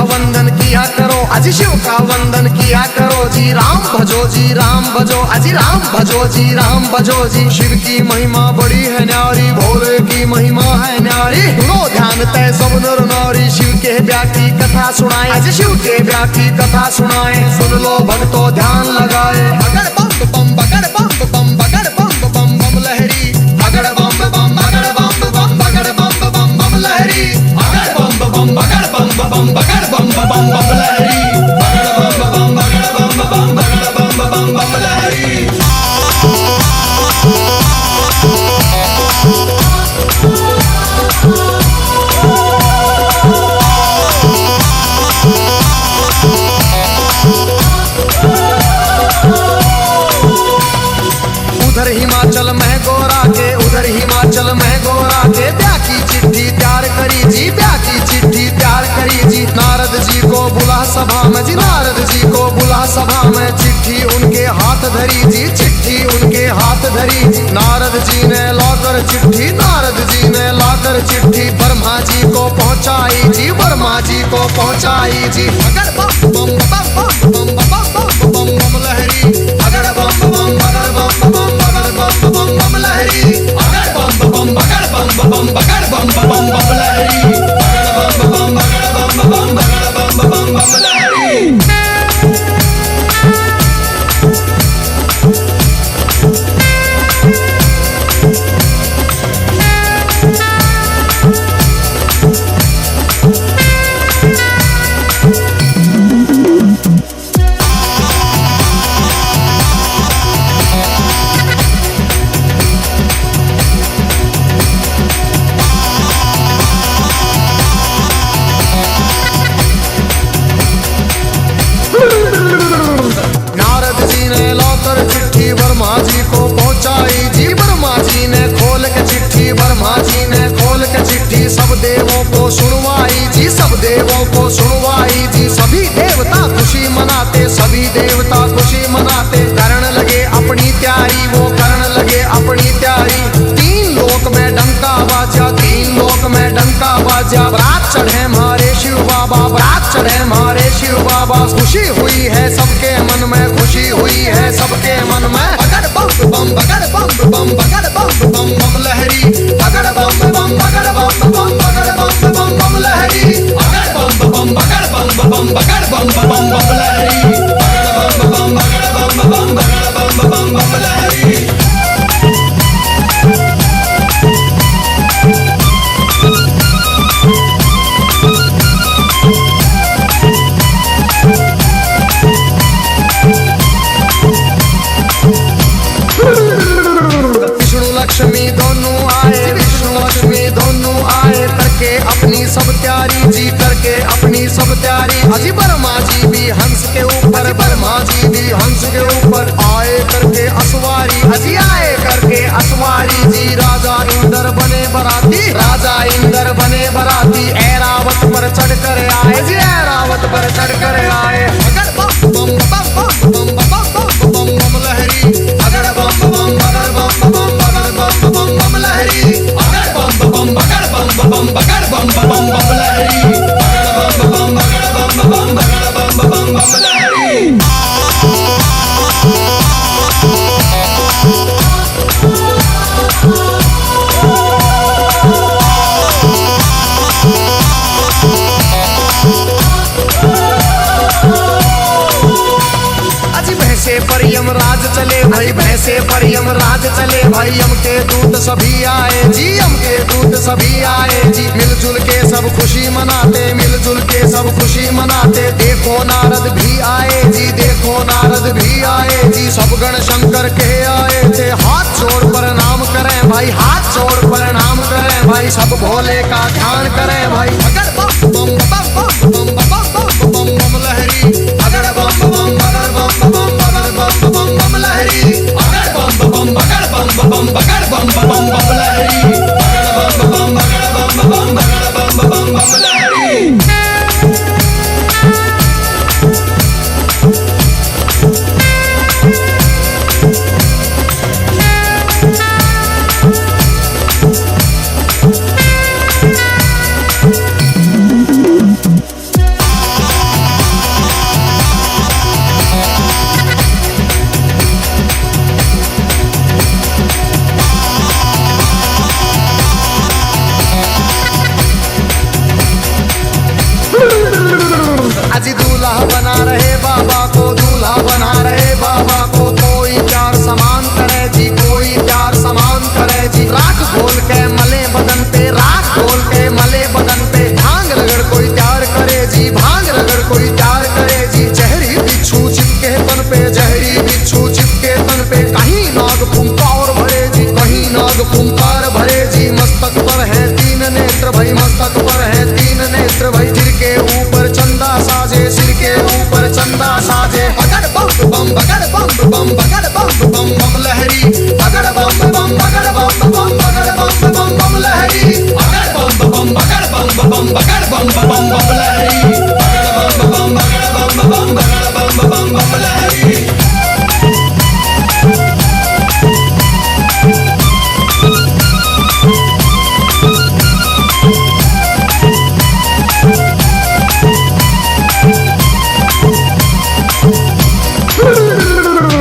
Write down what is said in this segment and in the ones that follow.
वंदन किया करो, अजी शिव का वंदन किया करो जी। राम भजो जी, राम भजो, अजी राम भजो जी, राम भजो जी। शिव की महिमा बड़ी है न्यारी, भोले की महिमा है न्यारी। सुनो ध्यान तय सब नर नारी, शिव के ब्याह की कथा सुनाए, अजी शिव के ब्याह की कथा सुनाए। सुन लो भक्तों ध्यान लगाए। अगर बम बम बगड़ बम बम बगड़ बम बम बम लहरी, अगड़ बम बम बगड़ बम बम बगड़ बम बम बम लहरी, अगड़ बम बम बगड़ बम बम बगड़ बम बम बम लहरी, बगड़ बम बगड़ बम बगड़ बम बम लहरी। उधर हिमाचल में गोरा के, उधर हिमाचल में गोरा के ब्याह की चिट्ठी तैयार करी जी, ब्याह की चिट्ठी तैयार करी जी। नारद जी को बुला सभा में जी, नारद जी को बुला सभा में। चिट्ठी उनके हाथ धरी जी, चिट्ठी उनके हाथ धरी। नारद जी ने लाकर चिट्ठी, नारद जी ने लाकर चिट्ठी ब्रह्मा जी को पहुंचाई जी, ब्रह्मा जी को पहुंचाई जी। अगर बम बम बम बम बम बम बम बम लहरी, अगर बम बम बगड़ बम बम बगड़ बम बम बम लहरी, अगर बम बम बगड़ बम बम बगड़ बम बम बम लहरी, अगर बम बम बगड़ बम बम बगड़ बम बम बम लहरी। ब्रह्मा जी को पहुंचाई जी, ब्रह्मा जी ने खोल के चिट्ठी, ब्रह्मा जी ने खोल के चिट्ठी सब देवों को सुनवाई जी, सब देवों को सुनवाई जी। सभी देवता खुशी मनाते, सभी देवता खुशी मनाते। करण लगे अपनी तैयारी, वो करण लगे अपनी तैयारी। तीन लोक में डंका बाजा, तीन लोक में डंका बाजा। बरात चढ़े हमारे शिव बाबा, बरात चढ़े हमारे शिव बाबा। खुशी हुई है सबके मन में, खुशी हुई है सबके मन में। बगड़ बम बम बगड़ बम बम बगड़ बम बम बम लहरी, बगड़ बम बम बगड़ बम बम बगड़ बम बम बम लहरी, बगड़ बम बम बगड़ बम बम बगड़ बम बम बम लहरी, बगड़ बम बम बगड़ बम बम बगड़ बम बम बम लहरी। लक्ष्मी दोनों आए, विष्णु लक्ष्मी दोनों आए। करके अपनी सब तैयारी जी, करके अपनी सब तैयारी। अजी ब्रह्मा जी भी हंस के ऊपर, ब्रह्मा जी भी हंस के ऊपर आए करके असवारी, अजी आए करके असवारी जी। राजा इंद्र बने बराती, राजा इंद्र बने बराती। ऐरावत पर चढ़ कर आए जी, ऐरावत पर चढ़ कर आए। अगर बम बम बम बम बम बम बम बम लहरी, अगर बम बम बगड़ बम बम बम बम लहरी, अगर बम बम बगड़ बम बम बगड़ बम बम बम लहरी, अगर बम बम बगड़ बम बम बगड़ बम बम बम लहरी। पर यमराज चले भाई, भैंसे पर यमराज चले भाई। यम के दूत सभी आए जी, यम के दूत सभी आए जी। मिलजुल के सब खुशी मनाते, मिलजुल के सब खुशी मनाते। देखो नारद भी आए जी, देखो नारद भी आए जी। सब गण शंकर के आए थे, हाथ जोड़ प्रणाम करें भाई, हाथ जोड़ प्रणाम करें भाई। सब भोले का ध्यान करें भाई। अगर बम बम बम बम बम बम बम बम लहरी, अगर बम बम बम बम जहरी बिच्छू चिपके तन पे, कहीं नाग फुंकार भरे जी, कहीं नाग फुंकार भरे जी। मस्तक पर है तीन नेत्र भाई, मस्तक पर है तीन नेत्र भाई। सिर के ऊपर चंदा साजे, सिर के ऊपर चंदा साजे। बगड़ बम बम बगड़ बम बम बगड़ बम बम बम लहरी, बगड़ बम बम बगड़ बम बम बगड़ बम बम बम लहरी, बगड़ बम बम बगड़ बम बम बगड़ बम बम बम लहरी, बगड़ बम बम बगड़ बम बम बगड़ बम बम बम लहरी।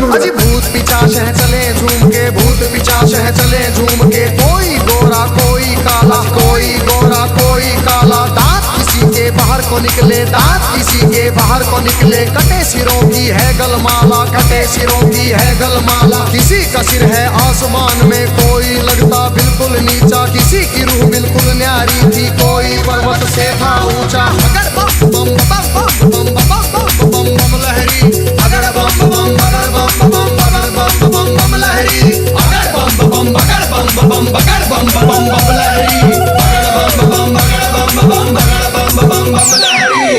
अजी भूत पिचाश है चले झूम के, भूत पिचाश है चले झूम के। कोई गोरा कोई काला, कोई गोरा कोई काला। दांत किसी के बाहर को निकले, दांत किसी के बाहर को निकले। कटे सिरों की है गलमाला, कटे सिरों की है गलमाला। किसी का सिर है आसमान में, कोई लगता बिल्कुल नीचा। किसी की रूह बिल्कुल न्यारी थी, कोई पर्वत से था ऊंचा। अगर बम बम बम बम बम बम बम बम लहरी, अगर बम बम बगड़ बम बम बगड़ बम बम बम लहरी, अगर बम बम बगड़ बम बम बगड़ बम बम बम लहरी, अगर बम बम बगड़ बम बम बगड़ बम बम बम लहरी।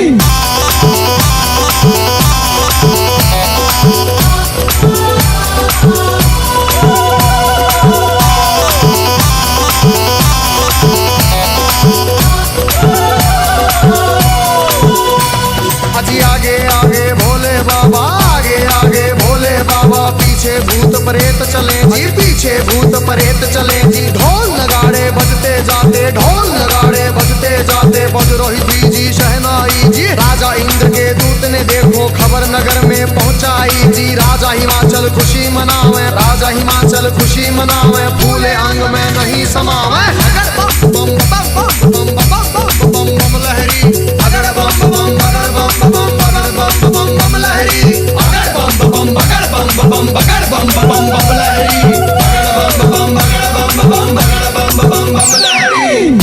अजी आगे आगे भोले बाबा, आगे आगे भोले बाबा। पीछे भूत प्रेत चले जी, पीछे भूत प्रेत चले जी। ढोल नगाड़े बजते जाते, ढोल नगाड़े बजते जाते। बज रही थी जी शहनाई जी। राजा इंद्र के दूत ने देखो खबर नगर में पहुंचाई जी। राजा हिमाचल खुशी मनावे, राजा हिमाचल खुशी मनावे। फूले अंग में नहीं समावे। अगर बम बम बम बम बम बम बम बम लहरी, अगर बम बम बगड़ बम बम बगड़ बम बम बम लहरी, अगर बम बम बगड़ बम बम बगड़ बम बम बम लहरी, अगर बम बम बगड़ बम बम बगड़ बम बम बम लहरी।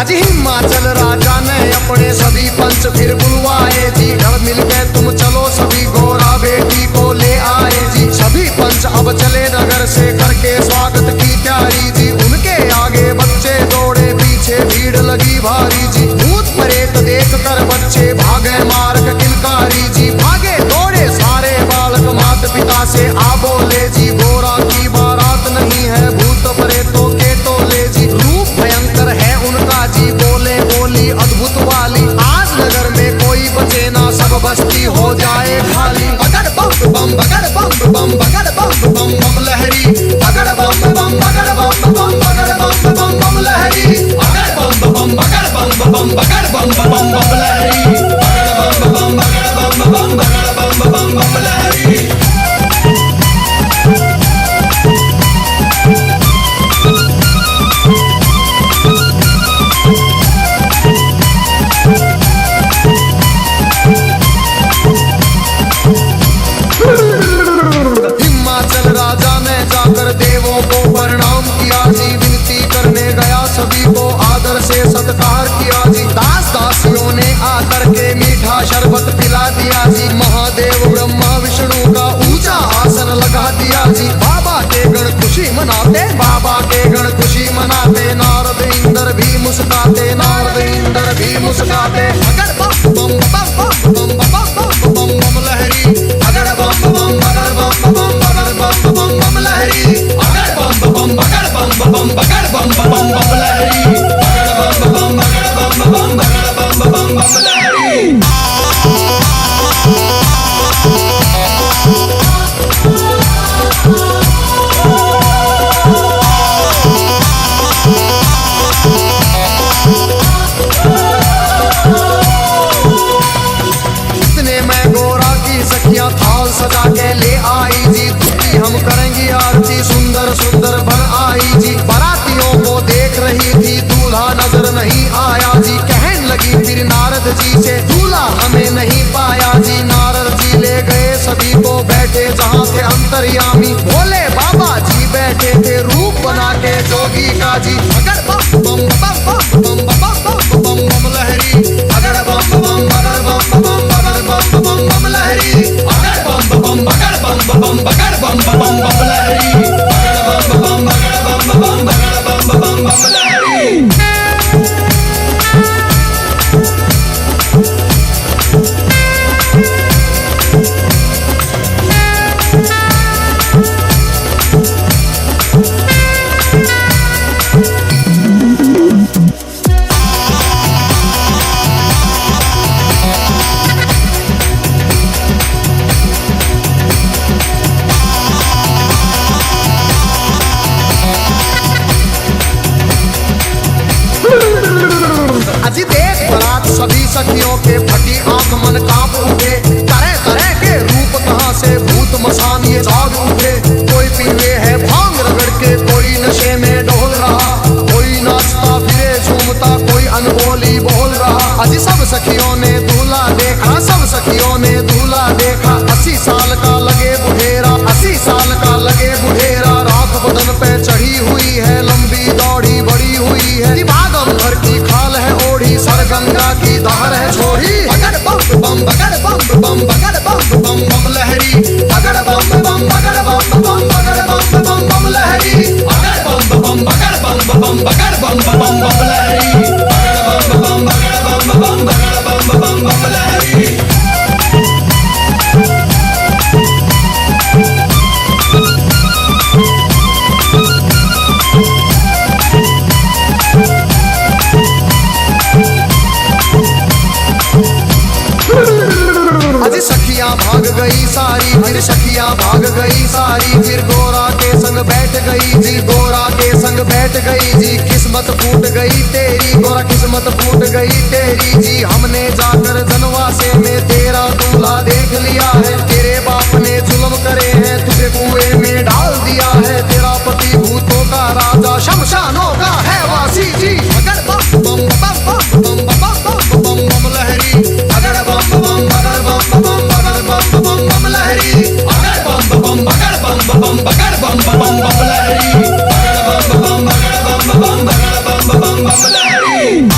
अजी हिमाचल राजा ने अपने सभी पंच फिर बुलवाए जी। घर मिल के तुम चलो सभी, गोरा बेटी को ले आए जी। सभी पंच अब चले नगर से करके स्वागत की तैयारी जी। उनके आगे बच्चे दौड़े, पीछे भीड़ लगी भारी जी। भूत प्रेत देख कर बच्चे भागे मार्ग किलकारी जी। भागे दौड़े सारे बालक माता पिता से आ बोले जी। गोरा की बारात नहीं है, भूत प्रेतों के टोले जी। रूप भयंकर है उनका जी, बोले बोली अद्भुत वाली। आज नगर में कोई बचे ना, सब बस्ती हो जाए खाली। बगड़ बम बम बगड़ बम बम बगड़ बम बम बम लहरी, बगड़ बम बम बगड़ बम बम बगड़ बम बम बम लहरी, बगड़ बम बम बगड़ बम बम बगड़ बम बम बम लहरी, बगड़ बम बम बगड़ बम बम बगड़ बम बम बम लहरी। हिमाचल राजा ने जाकर देवों को प्रणाम किया जी। विनती करने गया सभी को आदर से सत्कार किया जी। दास दासियों ने आकर के मीठा शरबत पिला दिया जी। महादेव ब्रह्मा विष्णु का ऊंचा आसन लगा दिया जी। बाबा के गण खुशी मनाते, बाबा के गण खुशी मनाते। नारद इंद्र भी मुस्कुराते, नारद इंद्र भी मुस्कुराते। अगर बम बम बम बम बम बम बम बम लहरी, अगर बम बम बगड़ बम बम बगड़ बम बम बम लहरी, अगर बम बम बगड़ बम बम बगड़ बम बम बम लहरी, अगर बम बम बगड़ बम बम बगड़ बम बम बम लहरी। बैठे जहाँ थे अंतर्यामी। भोले बाबा जी बैठे थे रूप बना के जोगी का जी। अगर बम बम बम बम बम बम बम बम बम लहरी, अगर बम बम अगर बम बम अगर बम बम बम लहरी, अगर बम बम अगर बम बम अगर बम बम बम लहरी, अगर बम बम अगर बम बम अगर बम बम बम लहरी। अजी देख बरात सभी सखियों के फटी आंख मन कांप उठे। तरह तरह के रूप कहां से भूत मसान ये जाग उठे। कोई पीवे है भांग रगड़ के, कोई नशे में डोल रहा, कोई नाचता फिरे झूमता, कोई अनबोली बोल रहा। अजी सब सखियों ने दूल्हा देखा, सब सखियों ने दूल्हा देखा। 80 साल का लगे बुढ़ेरा, 80 साल का लगे बुढ़ेरा। राख बदन पे चढ़ी हुई है, लंबी दौड़ी बड़ी हुई है। भागम भर की खाल है ओढ़ी, सर गंगा की धार है छोड़ी। अगर बम बम अगर बम बम अगर बम बम बम लहरी, अगर बम बम अगर बम बम अगर बम बम बम लहरी, अगर बम बम अगर बम बम अगर बम बम बम लहरी, अगर बम बम अगर बम बम अगर बम बम बम लहरी। अजी सखियां भाग गई सारी, फिर सखियां भाग गई सारी। फिर गोरा के संग बैठ गई जी, गोरा के संग बैठ गई जी। किस्मत फूट गई तेरी गोरा, किस्मत फूट गई तेरी जी। हमने जाकर धनवासे में तेरा दूल्हा देख लिया है। तेरे बाप ने जुल्म करे हैं, तुझे कुएं में डाल दिया है। तेरा पति भूतों का राजा, शमशानों का है वासी जी। अगर बम बम बम बम बम बम बम बम लहरी, अगर बम बम अगर बम बम अगर बम बम बम लहरी, अगर बम बम अगर बम बम अगर बम बम बम लहरी, अगर बम बम अगर बम बम अगर बम बम बम लहरी।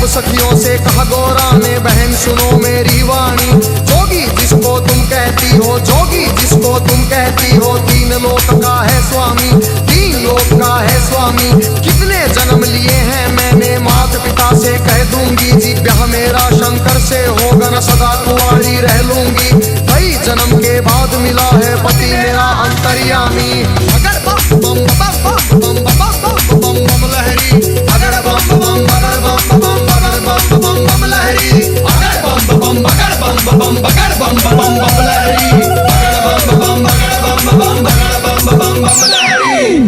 सखियों से कहा गोरा ने, बहन सुनो मेरी वाणी। जोगी जिसको तुम कहती हो, जोगी जिसको तुम कहती हो, 3 लोक का है स्वामी, 3 लोक का है स्वामी। कितने जन्म लिए हैं मैंने, माता पिता से कह दूंगी जी। ब्याह मेरा शंकर से होगा न, सदा कुंवारी रह लूंगी। कई जन्म के बाद मिला है पति मेरा अंतर्यामी। अगर बम बम बम बम बम बम बम लहरी, अगर बम बम अगर बम बम बम बम लहरी, अगर बम बम अगर बम बम अगर बम बम बम लहरी, अगर बम बम अगर बम बम अगर बम बम बम लहरी।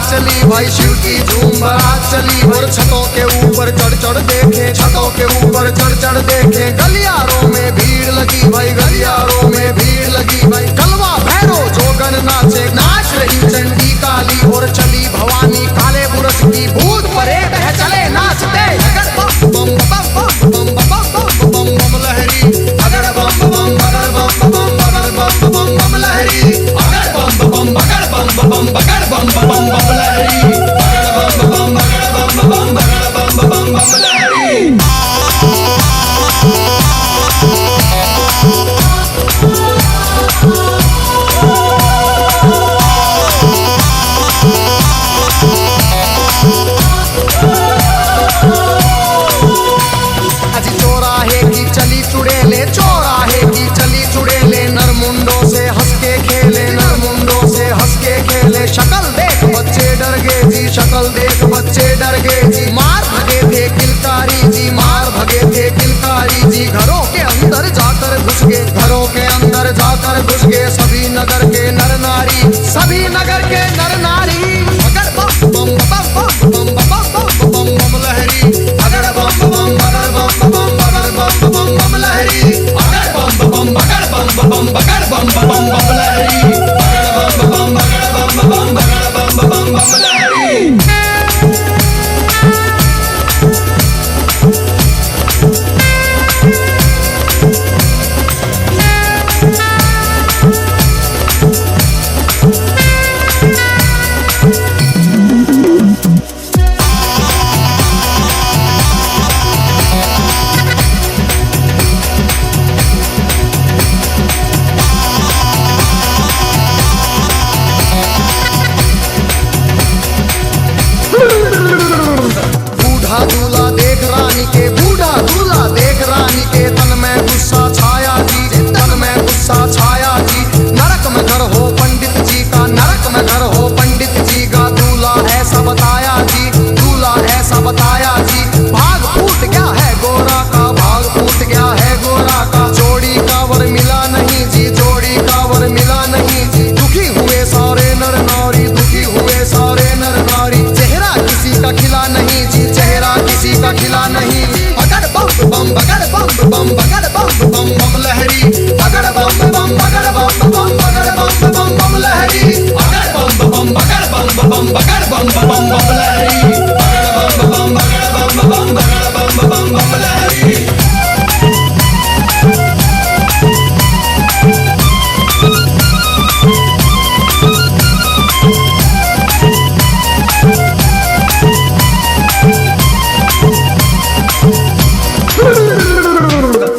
चली भाई शिव की झूम बारात चली। और छतों के ऊपर चढ़ चढ़ देखे, छतों के ऊपर चढ़ चढ़ देखे, गलियारों में भीड़ लगी भाई, गलियारों में भीड़ लगी भाई। कलवा भैरो जोगन नाचे, नाच रही चंडी काली, और चली भवानी काले बुरस की, भूत परेत है चले नाचते। अगर बम बम बम बम बम बम बम बम लहरी, अगर बम बम अगर बम बम अगर बम बम बम लहरी, अगर बम बम अगर बम बम अगर बम बम बम लहरी, अगर बम बम अगर बम बम अगर बम बम बम लहरी। चौराहे की चली चुड़ेले, चौराहे की चली चुड़ेले, नरमुंडों से हंस के खेले, नरमुंडों से हंस के खेले। शक्ल देख बच्चे डर गए जी, शक्ल देख बच्चे डर गए जी। मार भगे थे किलकारी जी, मार भगे थे किलकारी जी। घरों के अंदर जाकर घुस गए, घरों के अंदर जाकर घुस गए सभी नगर के नर नारी, सभी नगर के नर नारी। अगर बम बम बम बम बम बम बम बम लहरी, अगर बम बम अगर बम बम अगर बम बम बम लहरी, अगर बम बम अगर बम बम अगर बम बम बम लहरी, अगर बम बम अगर बम बम अगर बम बम बम लहरी। बूढ़ा दूल्हा देख रानी के, बूढ़ा दूल्हा देख रानी के, तन में गुस्सा छाया जी, तन में गुस्सा छाया जी। नरक में घर हो पंडित जी का, नरक में घर हो पंडित जी का। दूल्हा ऐसा बताया जी, दूल्हा ऐसा बताया जी। भाग फूट गया है गोरा का, भाग फूट गया है गोरा का। जोड़ी का वर मिला नहीं जी, जोड़ी का वर मिला नहीं जी। दुखी हुए सारे नर नारी, दुखी हुए सारे नर नारी। चेहरा किसी का खिला नहीं जी, चेहरा किसी का खिला नहीं। अगर बम बम अगर बम बम अगर बम बम बम लहरी, अगर बम बम अगर बम बम अगर बम बम बम लहरी, अगर बम बम अगर बम बम अगर बम बम बम लहरी, अगर बम बम अगर बम बम अगर बम बम बम लहरी।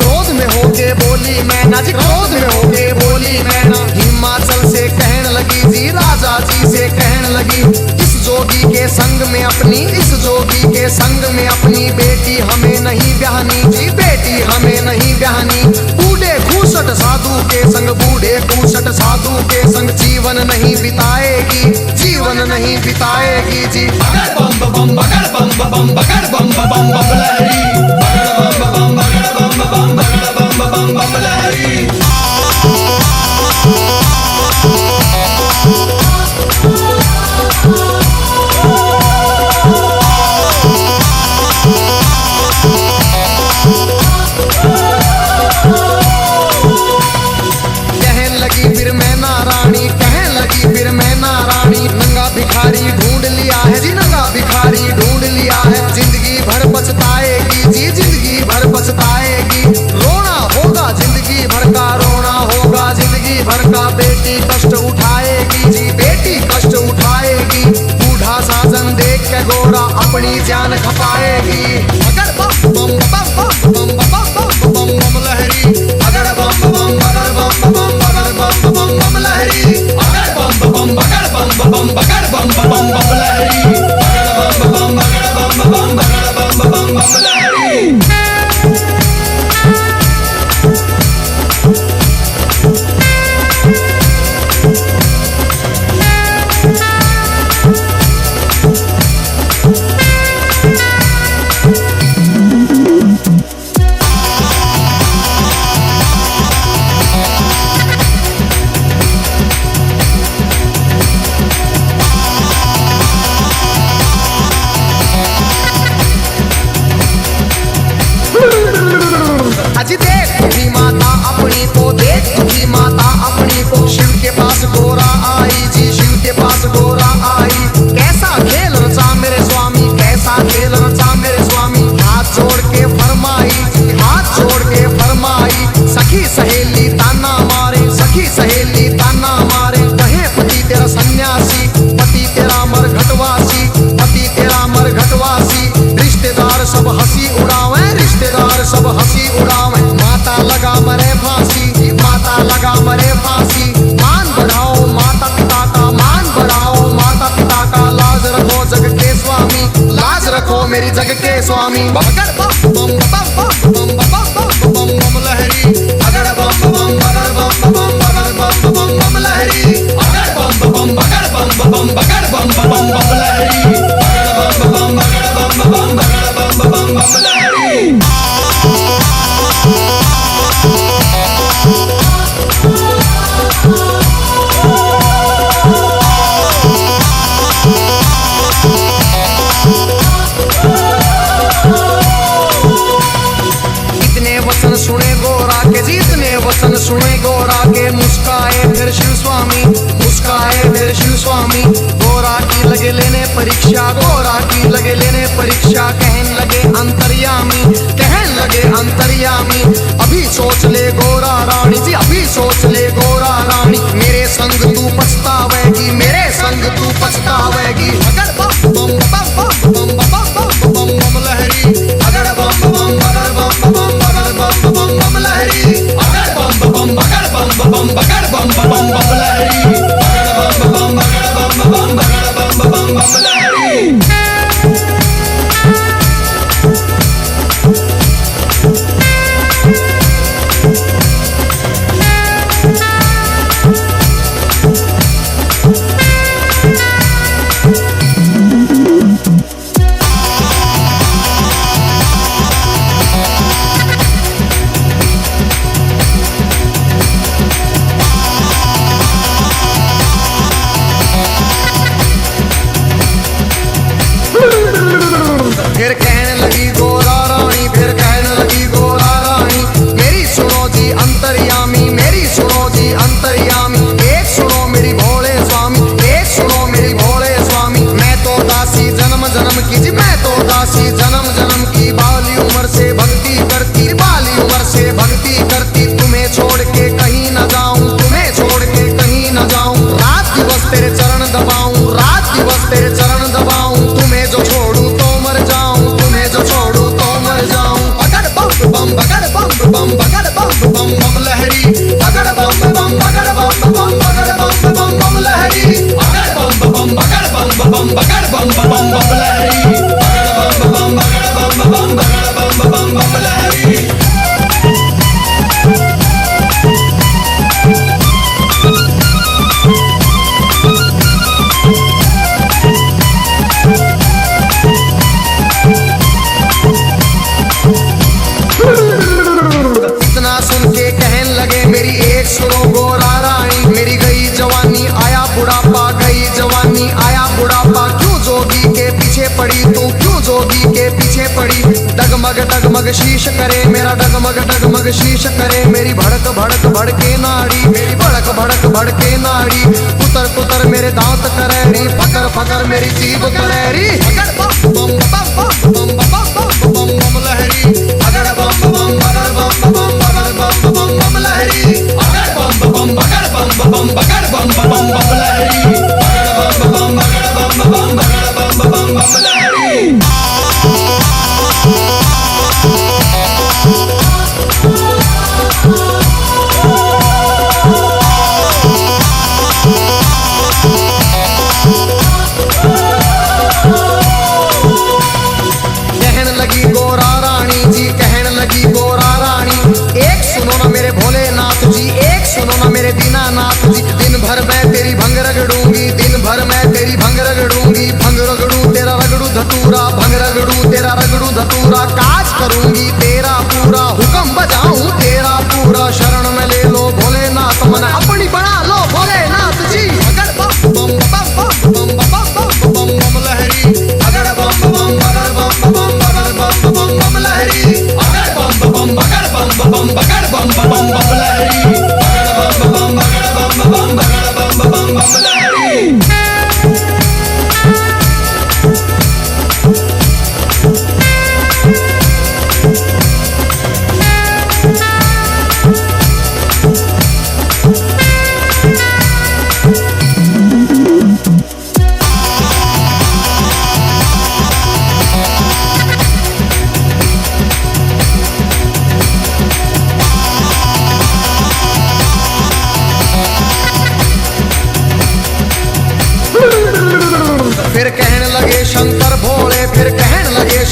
क्रोध में होके बोली मैना जी, क्रोध में होके बोली मैना। हिमाचल से कहने लगी जी, राजा जी से कहने लगी। इस जोगी के संग में अपनी, इस जोगी के संग में अपनी बेटी हमें नहीं ब्याहनी जी, बेटी हमें नहीं ब्याहनी। बूढ़े खूसट साधु के संग, बूढ़े खूसट साधु के संग जीवन नहीं बिताएगी, जीवन नहीं बिताएगी जी। अगर बम बम अगर बम बम अगर बम बम बम लहरी, अगर बम बम अगर बम बम अगर बम बम बम लहरी। कहने लगी फिर मैं नारायणी, कहने लगी फिर मैं नारायणी। नंगा भिखारी ढूंढ लिया है जी, नंगा भिखारी ढूंढ लिया है। जिंदगी भर पछताएगी जी, जिंदगी भर पछताएगी। रोना होगा जिंदगी भर का, रोना होगा जिंदगी भर का। बेटी कष्ट उठाएगी जी, बेटी कष्ट उठाएगी। बूढ़ा साजन देख के गोरा अपनी जान खपाएगी। अगर बम बम बम बम बम बम बम बम लहरी, अगर बम बम अगर बम बम अगर बम बम बम लहरी, अगर बम बम अगर बम बम अगर बम बम बम लहरी, अगर बम बम अगर बम बम अगर बम बम बम लहरी। मेरी जग के स्वामी। बगड़ बम बम बम बम बम बम बम बम लहरी, अगड़ बम बम बगड़ बम बम बगड़ बम बम बम लहरी, अगड़ बम बम बगड़ बम बम बगड़ बम बम बम लहरी, अगड़ बम बम बगड़ बम बम बगड़ बम बम बम लहरी। सुने गोरा के जीतने वचन सुने गोरा के, मुस्काए फिर शिव स्वामी, मुस्काए फिर शिव स्वामी। गोरा की लगे लेने परीक्षा, गोरा की लगे लेने परीक्षा, कहन लगे अंतर्यामी, कहन लगे अंतर्यामी। अभी सोच ले गोरा रानी जी, अभी सोच ले गोरा रानी, मेरे संग तू पछतावेगी, मेरे संग तू पछतावेगी। अगर बम बम बम बम बम बम बम बम लहरी, अगर बम बम बगर बम बम बगर बम बम बम लहरी, अगर बम बम बगर बम बम बगर बम बम बम लहरी, अगर बम बम बगर बम बम बगर बम बम बम लहरी। फिर कहने लगी गोरा रानी, फिर कहने लगी गोरा रानी, मेरी सुनो जी अंतर्यामी, मेरी सुनो जी अंतर्यामी। एक सुनो मेरी भोले स्वामी, एक सुनो मेरी भोले स्वामी। मैं तो दासी जन्म जन्म की जी, मैं तो दासी जन्म जन्म की, बाली उम्र से भक्ति करती, बाली उम्र से भक्ति करती। तुम्हें छोड़ के कहीं न जाऊं, तुम्हें छोड़ के कहीं न जाऊं, रात दिवस तेरे चरण दबाऊं, रात दिवस तेरे चरण दबाऊं। तुम्हें जो छोड़ू तो मर जाऊं, तुम्हें जो छोड़ू तो मर जाऊं। अगर बम बम बगर बम बम बगर बम बम बम लहरी, अगर बम बम बगर बम बम बगर बम बम बम लहरी, अगर बम बम बगर बम बम बगर बम बम बम लहरी, अगर बम बम बगर बम बम बगर बम बम बम लहरी। इतना सुन के कहन लगे मेरी एक सुनो गोरा रानी, मेरी गई जवानी आया बुढ़ापा, गई जवानी आया बुढ़ापा। क्यों जोगी के पीछे पड़ी तू, क्यों जोगी के पीछे पड़ी। डगमग शीश करे मेरा, डगमग शीश करे मेरी। भड़क भड़क भड़के नाड़ी, मेरी भड़क भड़क भड़के नाड़ी। पुतर पुतर मेरे दांत करेरी, फकर फकर मेरी जीभ करेरी। अगर बम बम बम बम बम बम बम लहरी, अगर बम बम बगर बम बम बगर बम बम बम लहरी, अगर बम बम बगर बम बम बगर बम बम बम लहरी, अगर बम बम बगर बम बम बगर बम बम बम लहरी। कहन लगी गोरा रानी जी, कहन लगी गोरा रानी, एक सुनो ना मेरे भोलेनाथ जी, एक सुनो ना मेरे दीनानाथ जी। दिन भर मैं तेरी भंग रगड़ूंगी, दिन भर मैं तेरी भंग रगड़ूंगी। भंग रगड़ू तेरा रगड़ू धतूरा, भंग रगड़ू तेरा रगड़ू धतूरा। काज करूंगी तेरा पूरा, हुक्म बजाऊं तेरा पूरा। शरण में ले लो भोलेनाथ, मन अपनी बना लो भोलेनाथ जी। अगर बम बम बम बम बम बम बम लहरी, अगर बम बम बगर बम बम बगर बम बम बम लहरी, अगर बम बम बगर बम बम बगर बम बम बम लहरी, अगर बम बम बगर बम बम बगर बम बम बम लहरी। फिर कहने लगे शंकर भोले, फिर कहने लगे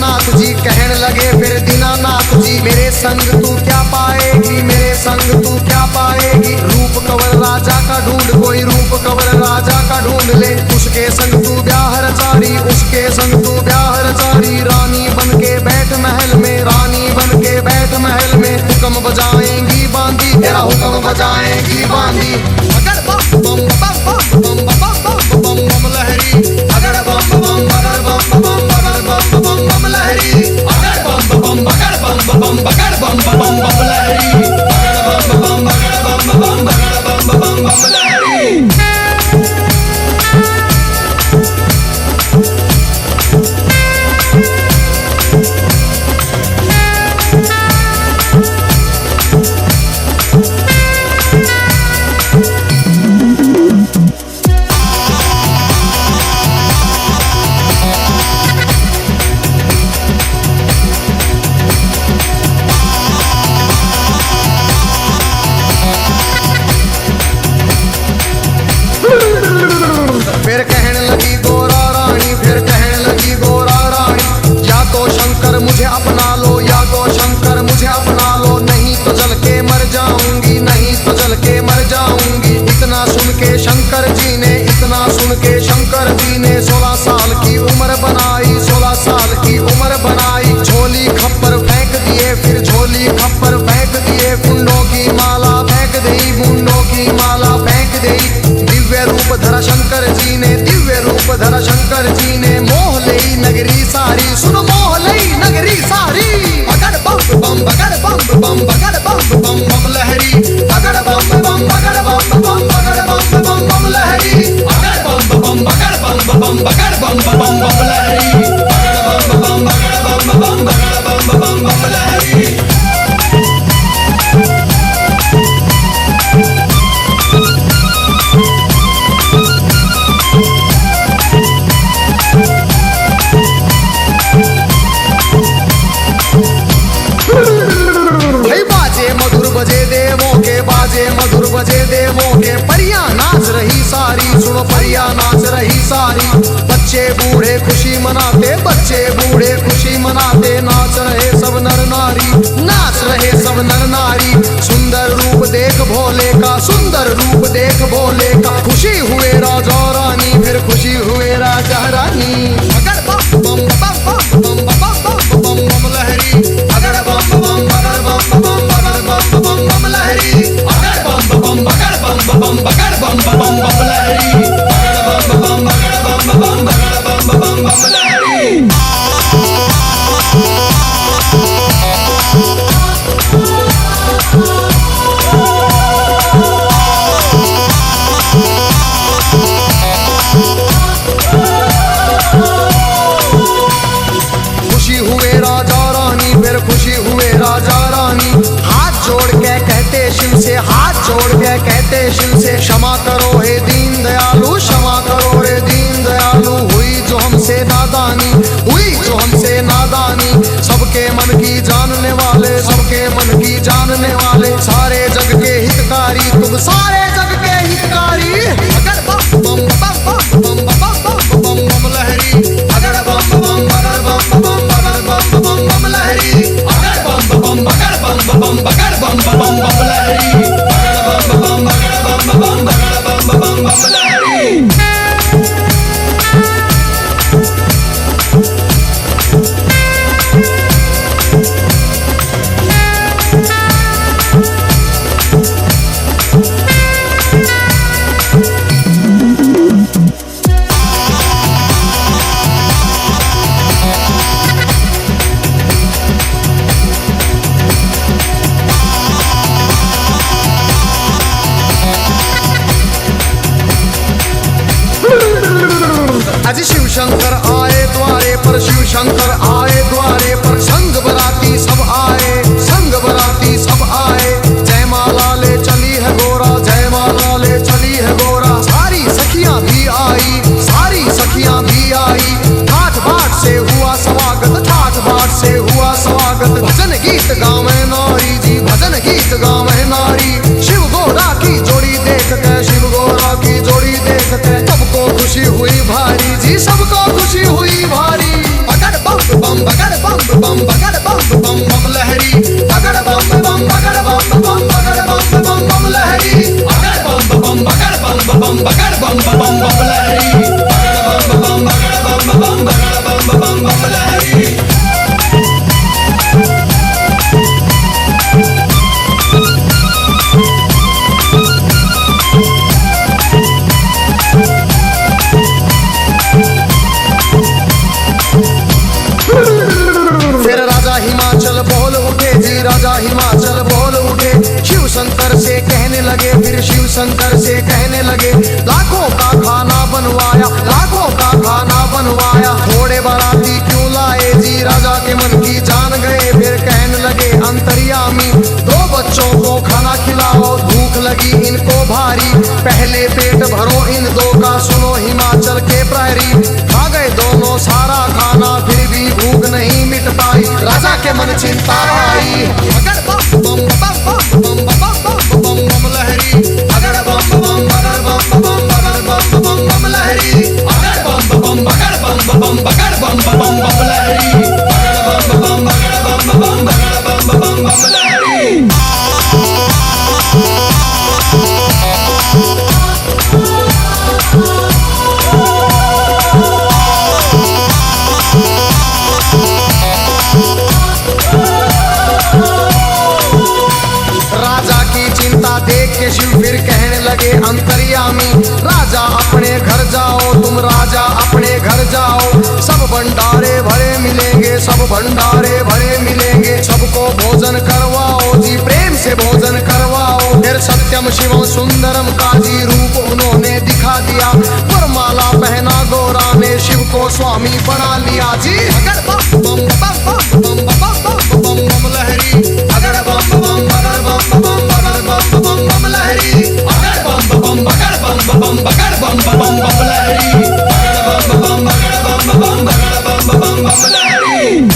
दीनानाथ जी कहने लगे फिर दीनानाथ जी, मेरे संग तू क्या पाएगी, मेरे संग तू क्या पाएगी। रूप कंवर राजा का ढूंढ, कोई रूप कंवर राजा का ढूंढ ले। उसके संग तू ब्याह रचारी, उसके संग तू ब्याह रचारी। रानी बन के बैठ महल में, रानी बन के बैठ महल में। हुक्म बजाएंगी बांदी, तेरा हुक्म बजाएंगी बांदी। अगर बम बम बम बम बम बम बम बम लहरी, अगर बम बम अगर बम बम अगर बम बम बम लहरी, अगर बम बम अगर बम बम अगर बम बम बम लहरी, अगर बम बम अगर बम बम अगर बम बम बम लहरी। फिर कहने लगी गोरा रानी, फिर कहने लगी गोरा रानी, या तो शंकर मुझे अपना लो, या तो शंकर मुझे अपना लो। नहीं तो जल के मर जाऊंगी, नहीं तो जल के मर जाऊंगी। इतना सुन के शंकर जी ने, इतना सुन के शंकर जी ने 16 साल की उम्र बनाई, 16 साल की उम्र बनाई। झोली खप्पर फेंक दिए, फिर झोली खप्पर फेंक दिए। मुंडों की माला फेंक दी, मुंडों की माला फेंक दी। दिव्य रूप धरा शंकर जी ने, दिव्य रूप धरा शंकर जी ने। मोह लई नगरी सारी, सुन मोह लई नगरी सारी। अगर बम बम अगर बम बम अगर बम बम बम लहरी, अगर बम बम अगर बम बम अगर बम बम बम लहरी, अगर बम बम अगर बम बम अगर बम बम बम लहरी, अगर बम बम अगर बम बम अगर बम बम बम लहरी। बजे देवों के, बाजे मधुर बजे देवों के। परियां नाच रही सारी, सुनो परियां नाच रही सारी। बच्चे बूढ़े खुशी मनाते, बच्चे बूढ़े खुशी मनाते। नाच रहे सब नर नारी, नाच रहे सब नर नारी। सुंदर रूप देख भोले का, सुंदर रूप देख भोले का। खुशी हुए राजा रानी, फिर खुशी हुए राजा रानी। अगर बम बम बम बम बम बम बम बम लहरी, अगर बम बम अगर बम बम अगर बम बम बम लहरी, अगर बम बम अगर बम बम अगर बम बम बम लहरी, अगर बम बम अगर बम बम अगर बम बम बम लहरी। खुशी हुए राजा रानी, फिर खुशी हुए राजा रानी। हाथ जोड़ के कहते शिव से, हाथ जोड़ के कहते शिव से। क्षमा करो हे दीन दयालु, क्षमा करो हे दीन दयालु। हुई जो हमसे नादानी, हुई जो हमसे नादानी। सबके मन की जानने वाले, सबके मन की जानने वाले। सारे जग के हितकारी तुम, सारे जग के हितकारी। अगर बम बम बम बम बम बम बम बम लहरी, अगर बम बम अगर बम बम अगर बम बम बम लहरी, अगर बम बम अगर बम बम अगर बम बम बम लहरी, अगर बम बम अगर बम बम अगर बम बम बम लहरी। आज शिव शंकर आए द्वारे पर, शिव शंकर आए द्वारे पर। संग बराती सब आए, संग बराती सब आए। जय माला ले चली है गोरा, जय माला ले चली है गोरा। सारी सखियां भी आई, सारी सखियां भी आई। ठाठ बाट से हुआ स्वागत, ठाठ बाट से हुआ स्वागत। भजन गीत गावे नारी जी, भजन गीत गावे नारी। शिव गोरा की जोड़ी देख के, शिव गोरा की जोड़ी देख के। सबको खुशी हुई भारी जी, सबको खुशी हुई भारी। अगर बम बम अगर शंकर से कहने लगे, लाखों का खाना बनवाया, लाखों का खाना बनवाया, थोड़े बाराती क्यों लाए जी? राजा के मन की जान गए, फिर कहने लगे अंतर्यामी, 2 बच्चों को खाना खिलाओ, भूख लगी इनको भारी, पहले पेट भरो इन 2 का, सुनो हिमाचल के प्रहरी। खा गए दोनों सारा खाना, फिर भी भूख नहीं मिट पाई, राजा के मन चिंता आई। अगर बम बम बम बम बम बम बम बम लहरी, अगर बम बम अगर बम बम अगर बम बम बम लहरी, अगर बम बम अगर बम बम अगर बम बम बम लहरी, अगर बम बम अगर बम बम अगर बम बम बम लहरी। देख के शिव फिर कहने लगे अंतर्यामी, राजा अपने घर जाओ, तुम राजा अपने घर जाओ, सब भंडारे भरे मिलेंगे, सब भंडारे भरे मिलेंगे, सबको भोजन करवाओ जी, प्रेम से भोजन करवाओ। फिर सत्यम शिवम सुंदरम का जी रूप उन्होंने दिखा दिया, वरमाला पहना गौरा ने, शिव को स्वामी बना लिया जी। अगर बम बम बम बम बम बम बम बम लहरी, अगर बम बम अगर बम बम अगर बम बम बम लहरी, अगर बम बम अगर बम बम अगर बम बम बम लहरी, अगर बम बम अगर बम बम अगर बम बम बम लहरी।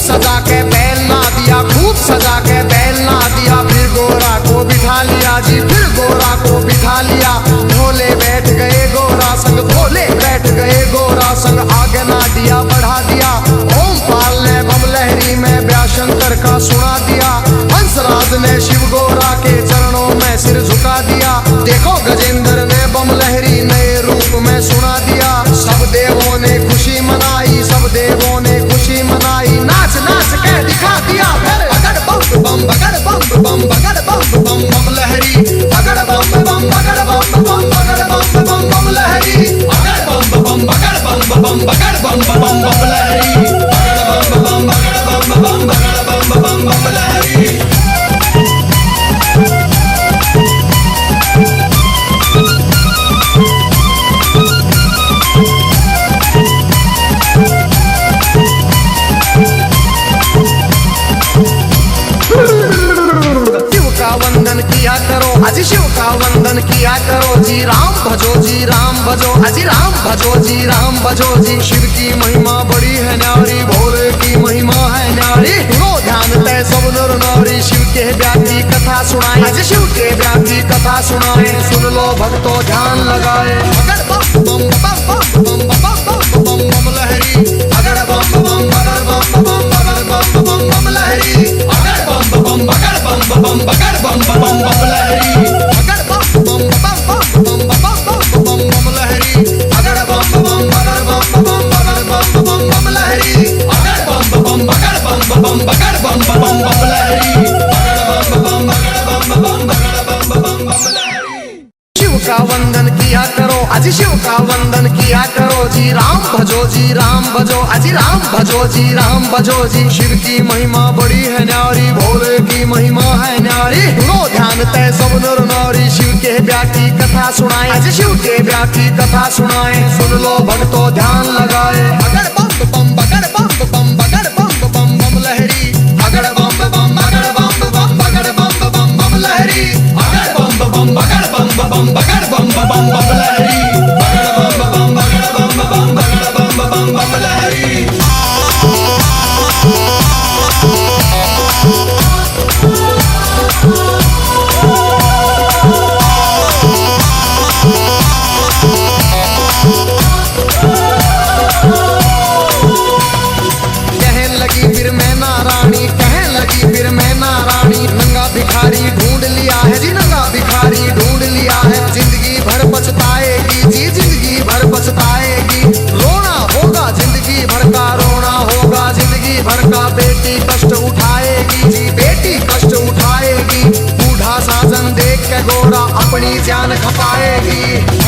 सजा के बैल ना दिया, खूब सजा के बैल ना दिया, फिर गोरा को बिठा लिया जी, फिर गोरा को बिठा लिया, भोले बैठ गए गोरा संग, भोले बैठ गए गोरा संग, आगे ना दिया बढ़ा दिया, ओम पाल ने बम लहरी में व्याशंकर का सुना दिया, हंसराज ने शिव गोरा के चरणों में सिर झुका दिया, देखो गजेंद्र ने बम लहरी नए रूप में सुना दिया, सब देवों ने खुशी मनाई, सब देवों ने खुशी मनाई, नाच नाच के दिखा दिया फिर। अगर बम बम अगर बम बम अगर बम बम बम लहरी, अगर बम बम अगर बम बम अगर बम बम बम लहरी, अगर बम बम अगर बम बम अगर बम बम बम लहरी, अगर बम बम अगर बम बम अगर बम बम बम लहरी। वंदन किया करो अजी, शिव का वंदन किया करो जी, राम भजो जी राम भजो अजी, राम भजो जी राम भजो जी, शिव की महिमा बड़ी है न्यारी, भोले की महिमा है न्यारी, लो ध्यान तय सब नर नारी, शिव के ब्याह की कथा सुनाए अजी, शिव के ब्याह की कथा सुनाए, सुन लो भक्तों ध्यान लगाए। अगर बम बम बम बम बम बम बम बम लहरी, अगर बम बम अगर बम बम अगर बम बम बम लहरी, अगर बम बम अगर बम बम अगर बम बम बम लहरी, अगर बम बम बम बम बम बम बम लहरी, अगर बम बम अगर बम बम अगर बम बम बम लहरी, अगर बम बम अगर बम बम अगर बम बम बम लहरी, अगर बम बम अगर बम बम अगर बम बम बम लहरी। शिव का वंदन किया करो अजी, शिव का वंदन किया करो जी, राम भजो जी राम भजो अजी, राम भजो जी राम भजो जी, शिव की महिमा बड़ी है न्यारी, भोले की महिमा है न्यारी, लो ध्यान तय सब नर नारी, शिव के ब्याह की कथा सुनाए अजी, शिव के ब्याह की कथा सुनाए, सुन लो भक्तों ध्यान लगाए। अगर बम बम अगर बम बम अगर बम बम बम लहरी, अगर बम बम अगर बम बम अगर बम बम बम लहरी, अगर बम बम अगर बम बम अगर बम बम बम लहरी, अगर बम बम अगर बम बम अगर बम बम बम लहरी। अपनी जान खपाएगी।